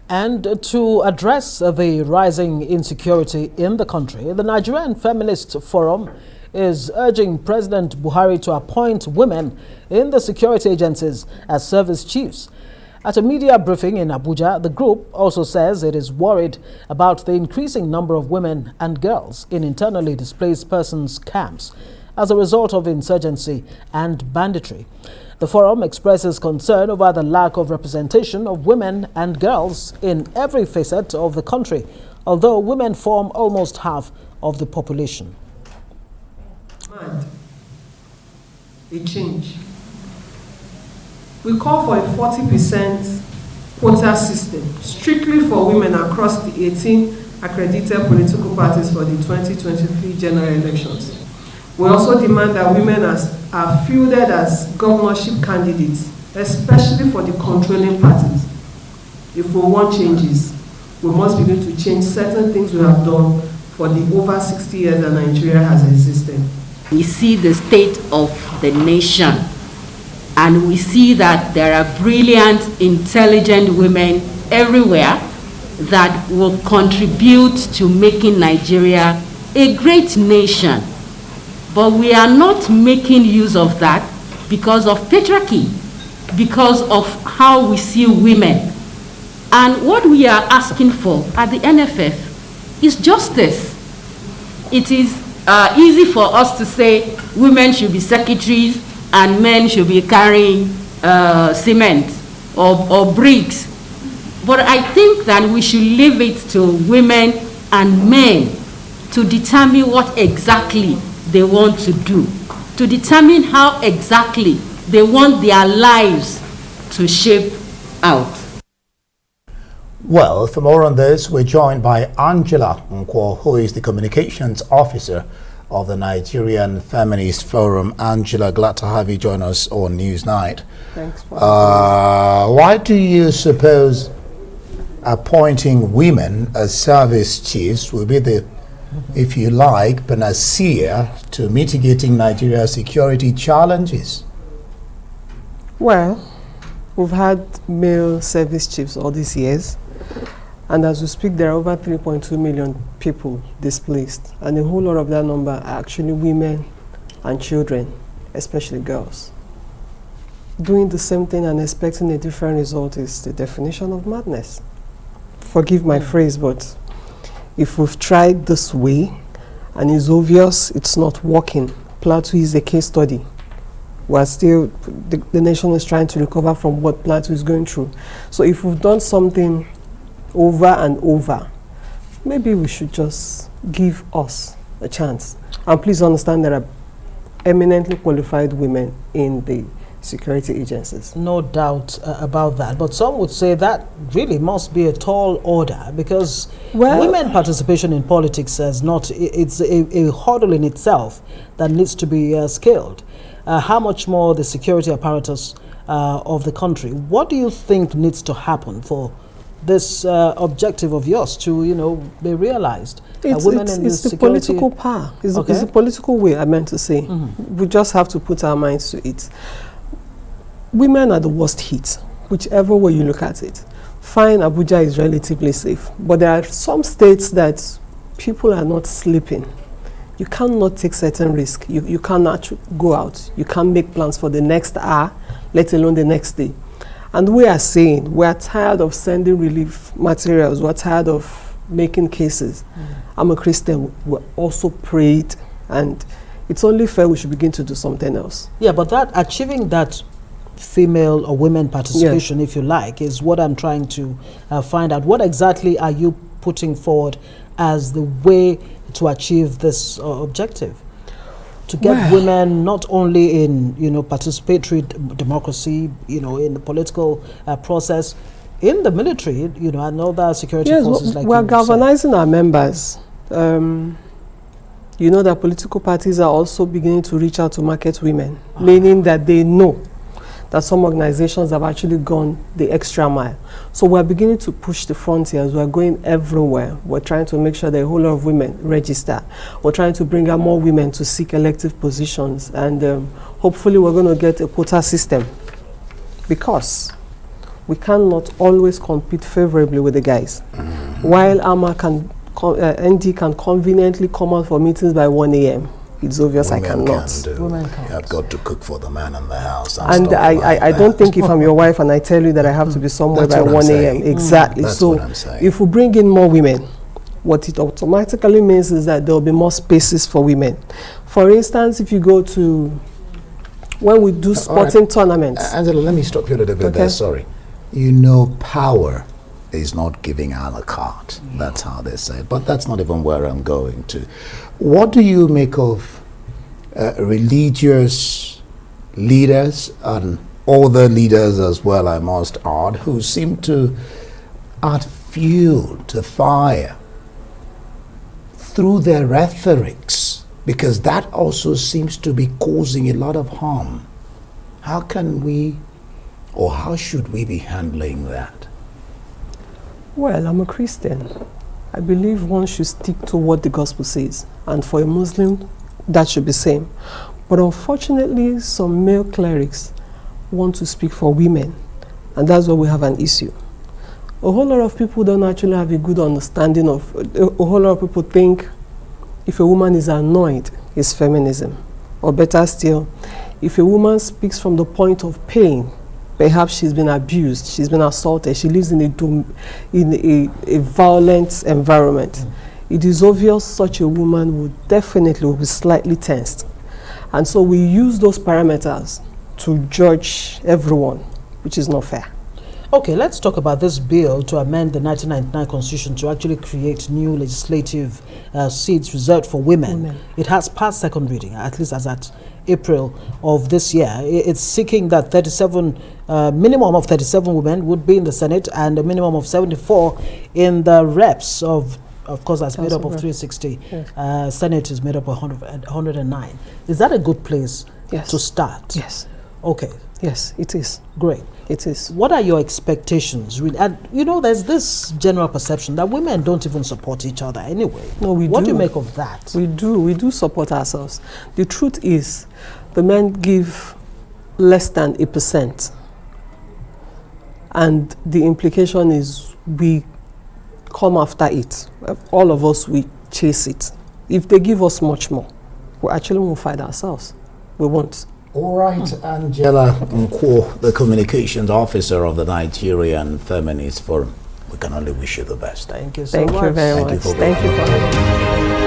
And to address the rising insecurity in the country, the Nigerian Feminist Forum is urging President Buhari to appoint women in the security agencies as service chiefs. At a media briefing in Abuja, the group also says it is worried about the increasing number of women and girls in internally displaced persons camps as a result of insurgency and banditry. The forum expresses concern over the lack of representation of women and girls in every facet of the country, although women form almost half of the population. A change. We call for a 40% quota system, strictly for women across the 18 accredited political parties for the 2023 general elections. We also demand that women are fielded as governorship candidates, especially for the controlling parties. If we want changes, we must begin to change certain things we have done for the over 60 years that Nigeria has existed. We see the state of the nation, and we see that there are brilliant, intelligent women everywhere that will contribute to making Nigeria a great nation. But we are not making use of that because of patriarchy, because of how we see women. And what we are asking for at the NFF is justice. It is easy for us to say women should be secretaries and men should be carrying cement or bricks. But I think that we should leave it to women and men to determine what exactly they want to do, to determine how exactly they want their lives to shape out. Well, for more on this, we're joined by Angelo Nkwo, who is the communications officer of the Nigerian Feminist Forum. Angela, glad to have you join us on Newsnight. Thanks for why do you suppose appointing women as service chiefs will be the, if you like, panacea to mitigating Nigeria's security challenges? Well, we've had male service chiefs all these years, and as we speak, there are over 3.2 million people displaced, and a whole lot of that number are actually women and children, especially girls. Doing the same thing and expecting a different result is the definition of madness. Forgive my phrase, but if we've tried this way and it's obvious it's not working, Plateau is a case study. We're still, the nation is trying to recover from what Plateau is going through. So if we've done something over and over, maybe we should just give us a chance. And please understand there are eminently qualified women in the security agencies. No doubt about that. But some would say that really must be a tall order, because women participation in politics is not, it's a hurdle in itself that needs to be scaled. How much more the security apparatus of the country? What do you think needs to happen for this objective of yours to, be realized? It's the political power. It's the political way, I meant to say. Mm-hmm. We just have to put our minds to it. Women are the worst hit, whichever way you look at it. Fine, Abuja is relatively safe, but there are some states that people are not sleeping. You cannot take certain risks. You cannot go out. You can't make plans for the next hour, let alone the next day. And we are saying we are tired of sending relief materials. We're tired of making cases. I'm a Christian. We're also prayed, and it's only fair we should begin to do something else. Yeah, but achieving that female or women participation, if you like, is what I'm trying to find out. What exactly are you putting forward as the way to achieve this objective? To get women not only in, participatory democracy, in the political process, in the military, and other security forces like we're galvanizing our members. That political parties are also beginning to reach out to market women, meaning that they know that some organizations have actually gone the extra mile. So we're beginning to push the frontiers. We're going everywhere. We're trying to make sure that a whole lot of women register. We're trying to bring out more women to seek elective positions. And hopefully we're going to get a quota system. Because we cannot always compete favorably with the guys. While ND can conveniently come out for meetings by 1 a.m., it's obvious I cannot. Women can't. You have got to cook for the man in the house. And I don't think if I'm your wife and I tell you that I have to be somewhere by 1 a.m. Exactly. That's so what I'm saying. If we bring in more women, what it automatically means is that there will be more spaces for women. For instance, if you go to, when we do sporting tournaments. Angela, let me stop you a little bit there, sorry. You know, power is not giving a la carte. That's how they say it. But that's not even where I'm going to. What do you make of religious leaders and other leaders as well, I must add, who seem to add fuel to fire through their rhetorics? Because that also seems to be causing a lot of harm. How can we, or how should we be handling that? Well, I'm a Christian. I believe one should stick to what the gospel says. And for a Muslim, that should be same. But unfortunately, some male clerics want to speak for women. And that's where we have an issue. A whole lot of people don't actually have a good understanding of, a whole lot of people think if a woman is annoyed, it's feminism. Or better still, if a woman speaks from the point of pain, perhaps she's been abused, she's been assaulted, she lives in a violent environment. It is obvious such a woman would definitely be slightly tensed. And so we use those parameters to judge everyone, which is not fair. Okay, let's talk about this bill to amend the 1999 Constitution to actually create new legislative seats reserved for women. It has passed second reading, at least as at April of this year. It's seeking that minimum of 37 women would be in the Senate and a minimum of 74 in the reps of course, that's made up of 360. Yes. Senate is made up of 109. Is that a good place to start? Yes. Okay. Yes, it is. Great. It is. What are your expectations? And you know, there's this general perception that women don't even support each other anyway. No, we do. What do you make of that? We do support ourselves. The truth is, the men give less than 1%. And the implication is we come after it. All of us, we chase it. If they give us much more, we actually won't fight ourselves. We won't. All right, Angelo Nkwo, the communications officer of the Nigerian Feminist Forum. We can only wish you the best. Thank you so much. Thank you very much. Thank you for having me.